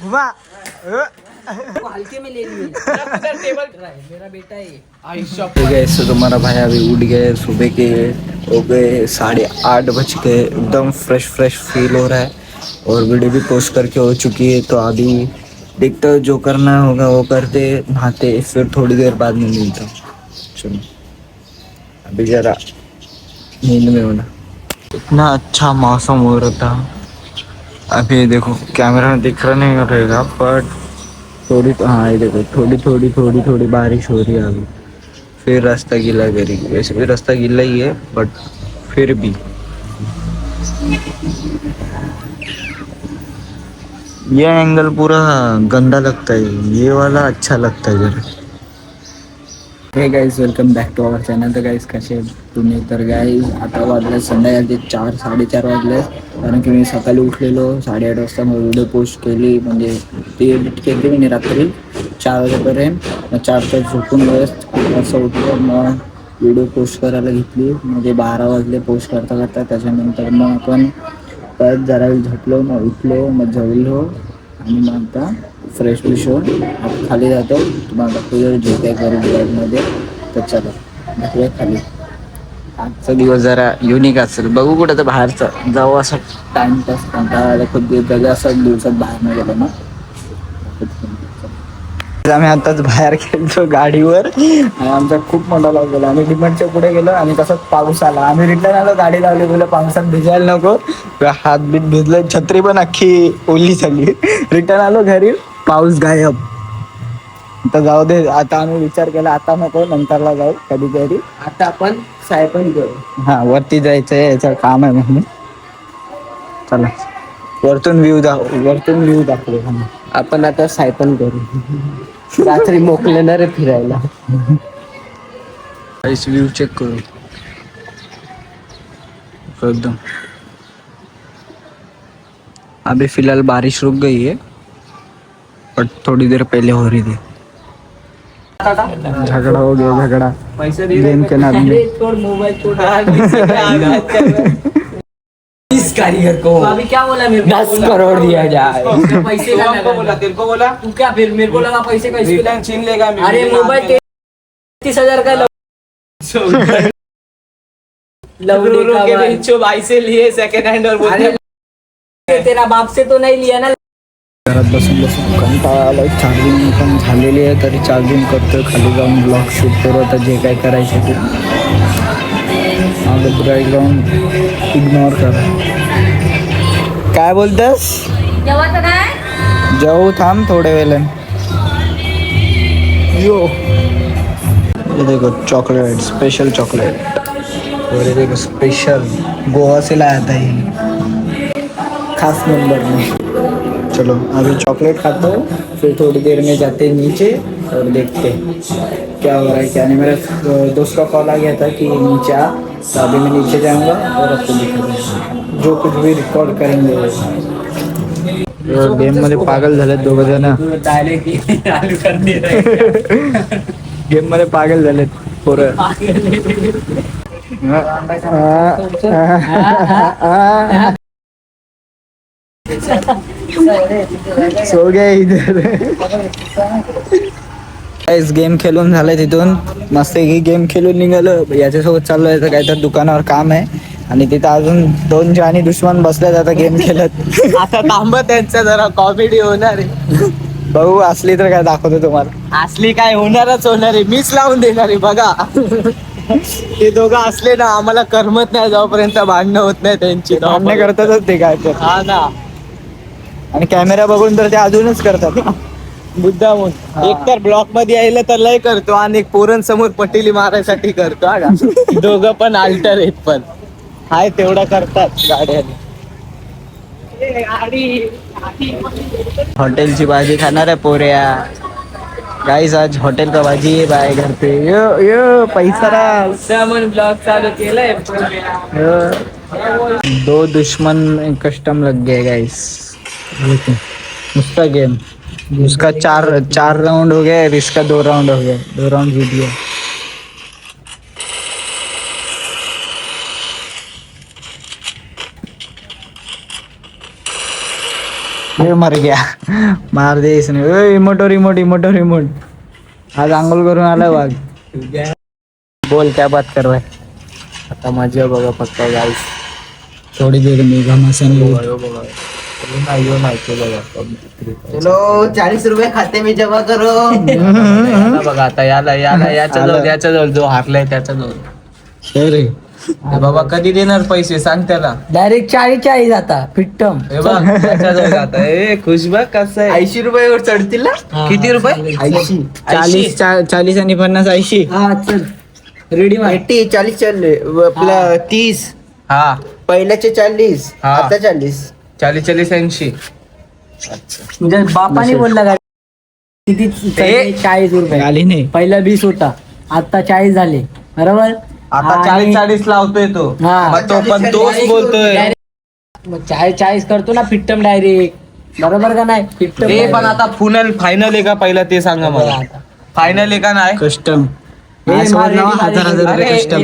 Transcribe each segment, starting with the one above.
घुमा हल्के में ले लिए मेरा बेटा है। तो तुम्हारा भाई अभी उठ गए, सुबह के हो गए 8:30 बज गए, एकदम फ्रेश फ्रेश फील हो रहा है और वीडियो भी पोस्ट करके हो चुकी है। तो अभी देखते हो, जो करना होगा वो करते, नहाते, फिर थोड़ी देर बाद में मिलता हूँ। चलो अभी जरा नींद में होना। इतना अच्छा मौसम हो रहा था। अभी देखो कैमरा में दिख रहा नहीं रहेगा, बट थोड़ी तो, हाँ ये देखो थोड़ी थोड़ी थोड़ी थोड़ी बारिश हो रही है अभी। फिर रास्ता गीला करेगी, वैसे भी रास्ता गीला ही है बट फिर भी ये एंगल पूरा गंदा लगता है, ये वाला अच्छा लगता है जरा। Hey guys, welcome back to our channel. तर गाईज कसे आहेत तुम्ही? तर गाईज आता वाजले संध्याकाळचे 4-4:30 वाजले, कारण की मी सकाळी उठलेलो 8:30 वाजता. मग व्हिडिओ पोस्ट केली, म्हणजे ती एडिट केली मी रात्री 4 वाजेपर्यंत. मग 4चा झोपून वेळेस असं उठलो, मग व्हिडिओ पोस्ट करायला घेतली. म्हणजे 12 वाजले पोस्ट करता करता. त्याच्यानंतर मग आपण परत जरा वेळ झोपलो, मग उठलो, मग जेवलो आणि मग आता फ्रेश फ्रेश होऊन आता खाली जातो. तुम्हाला दाखवतो जे काय करू ब्लॉगमध्ये. तर चला भेटूया खाली. आजचा दिवस जरा युनिक असेल, बघू कुठं तर बाहेरचं जाऊ, असं टाइमपास कंटाळा आला खूप दिवस झाले, असं दिवसात बाहेर नाही गेलो ना. आम्ही आताच बाहेर गेलो गाडीवर आणि आमचा खूप मोठा लॉस झाला. आम्ही डिमांडच्या पुढे गेलो आणि तसंच पाऊस आला. आम्ही रिटर्न आलो, गाडी लावली, बोललो पावसात भिजायला नको, हात बीत भिजले, छत्री पण अख्खी ओली झाली. रिटर्न आलो घरी, पाऊस गायब. आता जाऊ दे, आता आम्ही विचार केला आता नको, नंतरला जाऊ कधीतरी. आता आपण सायपन करू. हा, वरती जायचंय, याचं काम आहे म्हणून. चला वरतून व्ह्यू दाखवू. आपण आता सायपन करू. रात्री मोकलेणार आहे फिरायला. व्ह्यू चेक करू एकदम. अभी फिलहाल बारिश रुक गई है, बट थोड़ी देर पहले हो रही थी. झगड़ा हो गया, झगड़ा पैसे गेम के नाम में. छोड़ मोबाइल छोड़. 20 कारीगर को अभी क्या बोला मेरे को? 10 करोड़ दिया जाए. पैसे का हमको बोला, तेरे को बोला तू क्या? फिर मेरे को लगा पैसे का रिटर्न छीन लेगा. अरे मोबाइल 33,000 का लव के बेचो भाई से लिए सेकंड हैंड और बोलते तेरा बाप से तो नहीं लिया ना. घरात बसून बसून कंटाळा आलाय. चार्जिंग पण झालेली आहे, तरी चार्जिंग करतोय. खाली जाऊन ब्लॉग शूट करू आता, जे काय करायचं ते. माझं बॅकग्राऊंड इग्नोर करा. काय बोलतेस? जेवायचं काय? जाऊ, थांब थोड्या वेळेला. यो ये देखो चॉकलेट, स्पेशल चॉकलेट. और ये देखो स्पेशल गोवा से लाया था ये, खास नंबर में. चलो अभी चॉकलेट खाता हूँ, फिर थोड़ी देर में जाते हैं नीचे और देखते हैं क्या हो रहा है क्या नहीं. मेरे दोस्त का कॉल आ गया था कि नीचे आ, तो अभी मैं नीचे जाऊँगा और आपको दिखाऊंगा जो कुछ भी रिकॉर्ड करेंगे. गेम मध्ये पागल झाले दोघ जण. गेम मध्ये पागल झालेत पोरं. सो गया इधर. गेम खेळून झालंय, तिथून मस्त गेम खेळून निघालो. याच्यासोबत चाललोय तर काय तर दुकानावर काम आहे, आणि तिथं अजून 2 जानी दुश्मन बसले आता गेम खेळत. आता थांबत त्यांचा जरा कॉमेडी होणार आहे. भाऊ असली तर काय दाखवतो तुम्हाला. असली काय होणारच होणार आहे, मीच लावून देणार आहे बघा. ते दोघं असले ना, आम्हाला करमत नाही जोपर्यंत भांडणं होत नाही त्यांची. भांडणं करतातच ते काय तर. हा ना, आणि कॅमेरा बघून तर ते अजूनच करतात मुद्दामून. एक तर ब्लॉक मध्ये यायला तर लय करतो, आणि पोरांसमोर पटेली मारायसाठी करतो. हा का, दोघं पण अल्टर आहेत, पण हाय तेवढा करतात गाड्याने. हॉटेलची भाजी खाणार आहे पोऱ्या. गाइस आज होटल का भाजी है भाई घर पे. यो यो पैसा ब्लॉग चालू केलंय. 2 दुश्मन कस्टम लग गए गाइस. उसका गेम, उसका 4 राउंड हो गया, इसका 2 राउंड हो गया. 2 राउंड जीत गया. ये मर गया मार दे इसने रिमोट रिमोट आज आंघोळ करून आला वाघ बोल क्या बात कर रहा है आता मजा बघा फक्त गाईस. थोड़ी देर में घमासान चलो 40 रुपये खाते मी जमा करो. बघा आता याच्या जवळ जो हारलाय त्याच्या जवळ. अरे बाबा कधी देणार पैसे सांग त्याला. डायरेक्ट 40 आता फिट्टम. हे बघ त्याच्या जवळ आता खुश बघ कसं आहे. 80 रुपयावर चढतील ना. किती रुपये? 40 40 आणि 50 80 हा चल रेडी मार. 40 चालले आपला 30 हा पहिल्याचे 40 हा. आता 40 40 80. म्हणजे बापाने बोलला का किती ए, 40 रुपये. आली नाही पहिला 20 होता आता 40 झाले बरोबर. आता आणि 40 लावतोय तो. हा. मग तो पण तोच बोलतोय. मग 40 करतो ना फिट्टम डायरेक्ट बरोबर का नाही. फिट्टम ते पण आता फायनल आहे का पहिला ते सांगा मला. फायनल आहे का नाही. कस्टम अरे, कस्टम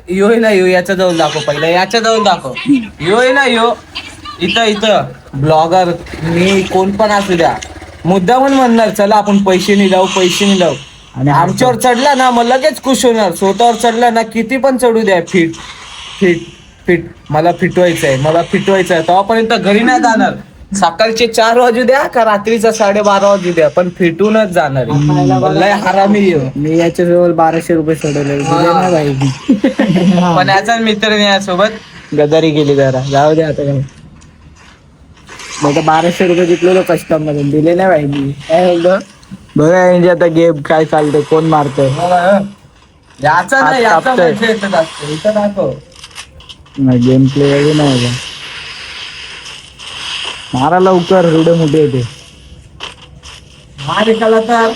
यो आहे ना यो याच्या जवळ दाखव पहिला याच्या जवळ दाखव. यो आहे ना यो इथं ब्लॉगर मी कोण पण असू द्या मुद्दा म्हणणार चला आपण पैसे नाही लावू आणि आमच्यावर चढला ना मग लगेच खुश होणार. स्वतःवर चढला ना किती पण चढू द्या फिट मला फिटवायचंय तेव्हापर्यंत घरी नाही जाणार. सकाळचे 4 वाजू द्या का रात्रीचा 12:30 वाजू द्या पण फिटूनच जाणार आहे. लय हरामी येऊ. मी याच्या जवळ 1200 रुपये सोडवले दिले ना भाई पण याचा मित्र नाही यासोबत गदारी केली जरा जाऊ दे आता काय मग 1200 रुपये जिंकलेलो कस्टम मधून दिले नाही भाई मी काय बोलतो बघा यांची आता गेम काय चालतंय कोण मारतोय याचा नाही हात याचा कापतोय. म्हणजे इथं दाखव, इथं दाखव. गेम प्ले वगैरे नाही का मारा लवकर एवढे मोठे येते मार एकाला तर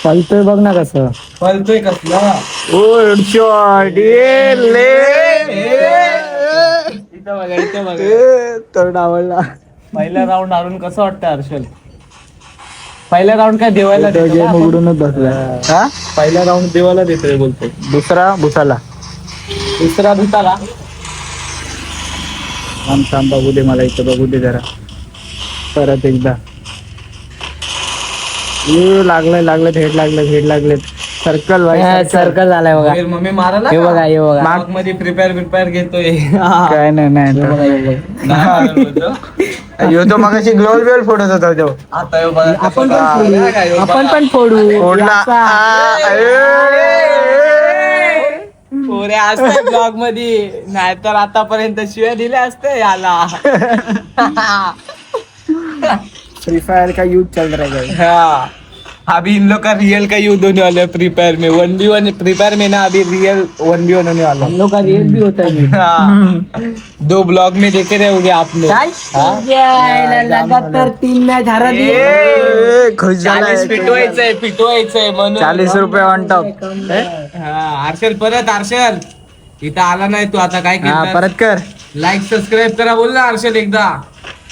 चालतोय बघ ना कसं पळतोय कसला. ओ शॉट इथं बघा. तर डावळला पहिला राऊंड हारून कसं वाटतं हर्षल. पहिला राऊंड काय देवायला देतो ना गेम आपण? उघडूनच बसला हा पहिला राऊंड देवाला देतोय बोलतो. दुसरा भुसाला दुसरा भूताला थांब बघू दे मला इथं बघू दे जरा परत एकदा लागलं हेड लागले सर्कल सर्कल झालाय बघा. मम्मी मारायला हे बघा हे बघा. माग मध्ये प्रिपेअर घेतोय. काय नाही नाही बोलतो. ह्यो तो मगाशी ग्लोल बेल फोडत होता तो आता ह्यो बघा. आपण पण फोडू फोडला पोरे असते ब्लॉग मध्ये नाहीतर आतापर्यंत शिव्या दिल्या असते याला. फ्री फायर का यूज चल रहा है हाँ अभी इन लोग का रियल का युद्ध होने वाला है फ्री फायर में 1v1 फ्री फायर में ना अभी रियल 1v1 होने वाला है. हम लोग का रेट भी होता है. हाँ. 2 ब्लॉग में देखे रहोगे आपने. लगातार 3 मॅच हरा दिए. ए, खुश झाला 40 फिटवायचंय म्हणून. 40 रुपये ऑन टॉप हा हर्षल इथं आला नाही तू आता काय हा करणार. परत कर लाईक सबस्क्राईब करा बोल ना हर्षल एकदा.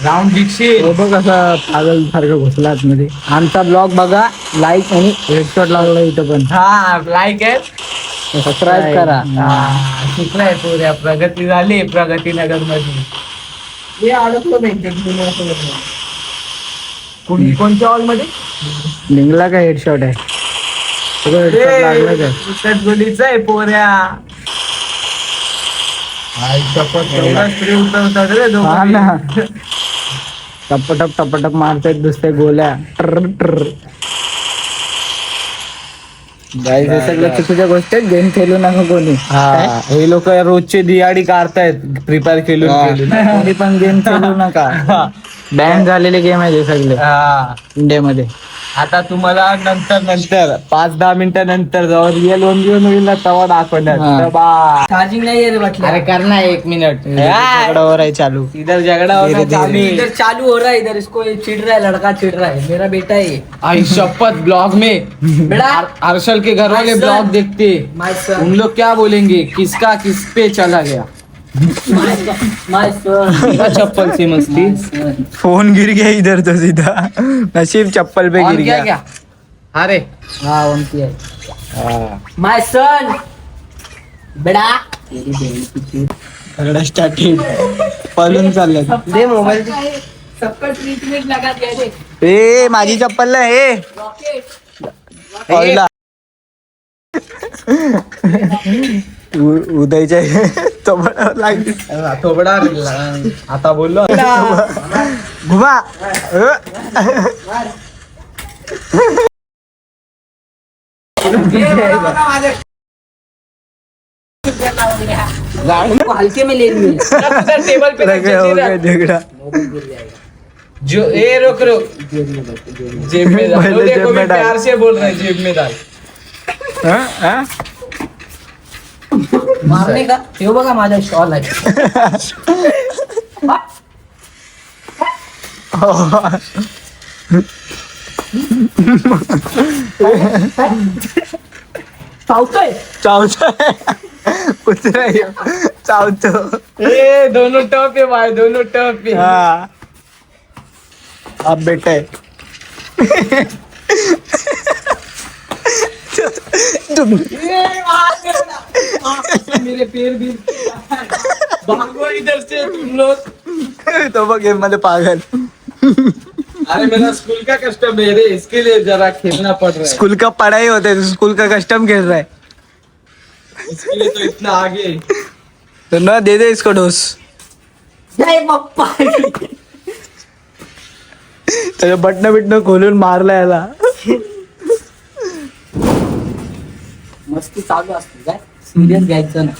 राऊंड जिंकशील. हो बघ असं पागल सारखं घुसला आतमध्ये आमचा ब्लॉग बघा लाईक आणि हेडशॉट लागला इथं पण हा लाईक आहे. सबस्क्राईब करा. शिकलाय पोऱ्या प्रगती झाली प्रगतीनगर मध्ये. हे अडकलो कोणत्या हॉल मध्ये. लिंगला का हेडशॉट आहे सगळं headshot लागलं काय गोलीच आहे पोऱ्या. हा ना टपटप मारतायत दुसऱ्या गोल्या ट्र गाईज हे सगळं चुकीच्या गोष्टी आहेत गेम खेळू नका कोणी हा हे लोक रोजचे दिहाडी काढतायत प्रिपेअर खेळून कोणी पण गेम खेळू नका बॅन झालेले गेम आहे हे सगळे हा इंडियामध्ये आता तुम्हाला नंतर 5-10 मिनिटानंतर जेव्हा रिअल 1v1 होईल ना तेव्हा दाखवणार. हा. तर बा चार्जिंग नाही आहे रे म्हटलं. अरे करना 1 मिनिट झगडावर आहे चालू इधर झगड़ा होना चालू. इधर चालू हो रहा है इधर इसको चिढ़ रहा है लड़का चिढ़ रहा है मेरा बेटा है. आई शपथ ब्लॉग में बेटा हर्षल के घर वाले My son. ब्लॉग देखते माय सन उन लोग क्या बोलेंगे किसका किस पे चला गया. माय सन चप्पल से मस्ती फोन गिर गया इधर तो सीधा नसीब चप्पल पे और गिर क्या गया क्या अरे हाँ उनकी है माय सन बेटा सगळं स्टार्टिंग पळून चाललं दे मोबाईल सबका ट्रीटमेंट लगा दिया रे ए माझी चप्पल नाही ए रॉकेट ऑयला. उदयच्या थोबडावर लागली थोबडा आता बोललो घुमा. हल्के में ले लिए टेबल पे रख दीजिए. झगडा जो ए रुक रुक जेब में डाल. पहले देखो जेब में मैं डाल. प्यार से बोल रहा है जेब में डाल. मारने का हे बघा माझा शॉल आहे चावतोय चावतोय कुत्रा ह्यो. चावतो. ए दोनों टप है भाई दोनों टप है. हा अब बेटा है. मेरे पैर भी भागो इधर से तुम लोग. तो बघ गेम मध्ये पागल. अरे मेरा स्कूल का कस्टम है रे इसके लिए जरा खेलना पड़ रहा है. स्कूल का पढ़ाई होते है, स्कूल का कस्टम खेल रहा है. इसके लिए तो इतना आगे. तो ना दे दे इसको डोस. जय पप्पा त्याचे बटन बिटन खोलून मारला याला. मस्ती चालू असते काय सिरियस घ्यायचं ना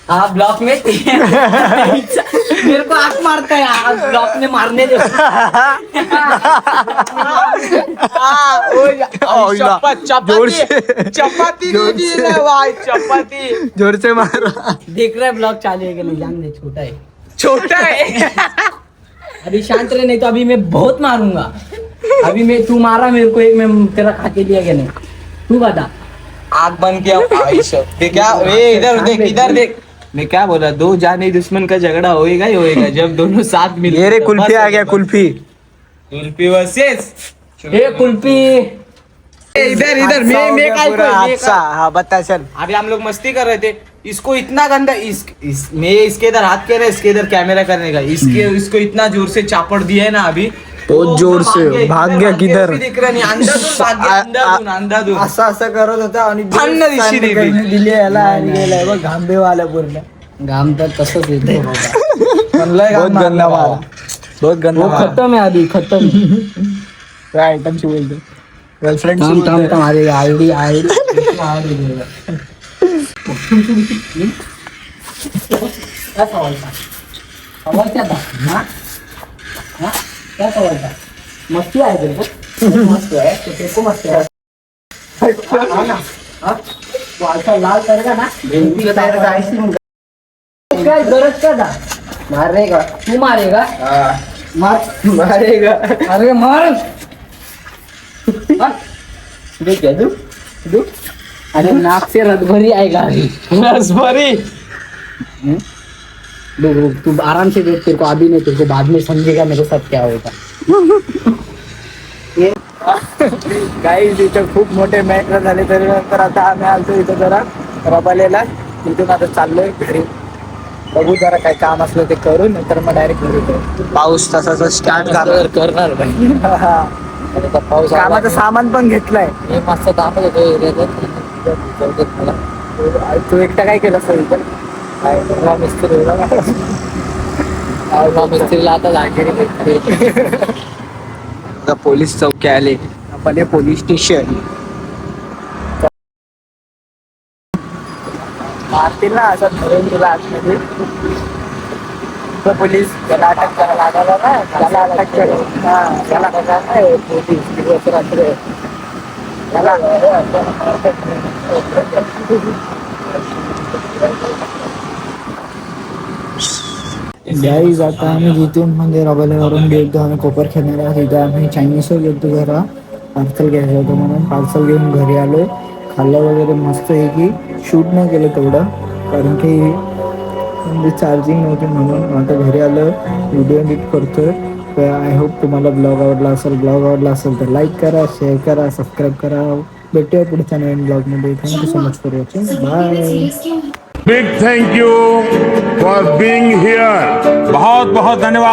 हाँ ब्लॉक में मेरे को आंख मारता है आज ब्लॉक में मारने दे जोर से. चपाती जोर दे दी से. ना भाई चपाती. जोर से मारा. देख रहा है ब्लॉक चालू है कि नहीं जान दे छोटा है छोटा है. अभी शांत रहे नहीं तो अभी मैं बहुत मारूंगा अभी मैं तू मारा मेरे को एक मैं तेरा खा के दिया कि नहीं तू बता आग बन गया भाई सब. देख क्या ए इधर देख इधर देख. मैं क्या बोला दो जाने दुश्मन का झगड़ा होएगा ही होएगा जब दोनों साथ मिल. ये रे कुल्फी आ गया कुल्फी. कुल्फी वर्सेस. ए कुल्फी इधर इधर मैं काय पूरा हादसा. हाँ बता चल. अभी हम लोग मस्ती कर रहे थे इसको इतना गंदा मैं इसके इधर हाथ कह रहा इसके इधर कैमरा करने का इसको इतना जोर से चापड़ दिया है ना अभी बहुत जोर से भाग गया किधर. दिख रहा नहीं अंधाधुन भाग गया अंधाधुन अंधाधुन. असं असं करत होता आणि अन्न दिशी दिली. दिली याला आणि गेलाय बघ घांबेवाला पूर्ण. घाम तर तसंच येते बहुत गंदा मारा. बहुत गंदा वो मारा. खत्म है अभी खत्म काय आयटम शी बोलतो. गर्लफ्रेंड थांब थांब थांब अरे आयडी आयडी क्या सवाल था सवाल क्या था हाँ हाँ क्या सवाल था मस्ती आहे तेरे को मस्त है तो तेरे को मस्त है हाँ ना हाँ वो ऐसा लाल करेगा ना भेंडी तैयार का आइसक्रीम क्या गरज क्या था मारेगा तू मारेगा मार मारेगा. अरे मार देख क्या तू अरे नाक से रसभरी आएगा रसभरी. तू आराम से देख तेरे को अभी नहीं तेरे को बाद में समझेगा मेरे साथ क्या होगा काही तिथं खूप मोठे मॅटर झाले तरी नंतर आता आम्ही आलतो इथं जरा रबालेला. तिथून आता चाललोय घरी. बघू जरा काय काम असलं ते करू नंतर मग डायरेक्ट घरी येतो. पाऊस तसाच स्टार्ट झाला. करणार भाई आता पाऊस कामाचं सामान पण घेतलंय. हे मस्त कामच होतो एरियात मला तू एकटा काय केलं असं इथं. काय मिस्त्री मिस्त्रीला आता जागेरी आता पोलीस चौकी आले. आपण पोलीस स्टेशन मारतील ना असं धरून तुला आतमध्ये. तो पोलीस त्याला अटक करायला आला ना त्याला अटक केलं. हा त्याला पोलीस रात्र त्याला गाईज आता आम्ही जिथून म्हणजे रबाल्यावरून गेलो आम्ही कोपर खेळणार तिथं आम्ही चायनीजवर गेलो जरा पार्सल घ्यायचं होतं म्हणून पार्सल घेऊन घरी आलो. खाल्लं वगैरे मस्त आहे की शूट नाही केलं तेवढं कारण की म्हणजे चार्जिंग नव्हती म्हणून. आता घरी आलं व्हिडिओ एडिट करतोय. तर आय होप तुम्हाला ब्लॉग आवडला असेल. ब्लॉग आवडला असेल तर लाईक करा शेअर करा सबस्क्राईब करा. भेटूया पुढच्या नवीन ब्लॉग मध्ये. Thank you so much for watching. Bye. Big thank you for being here. बहुत बहुत धन्यवाद.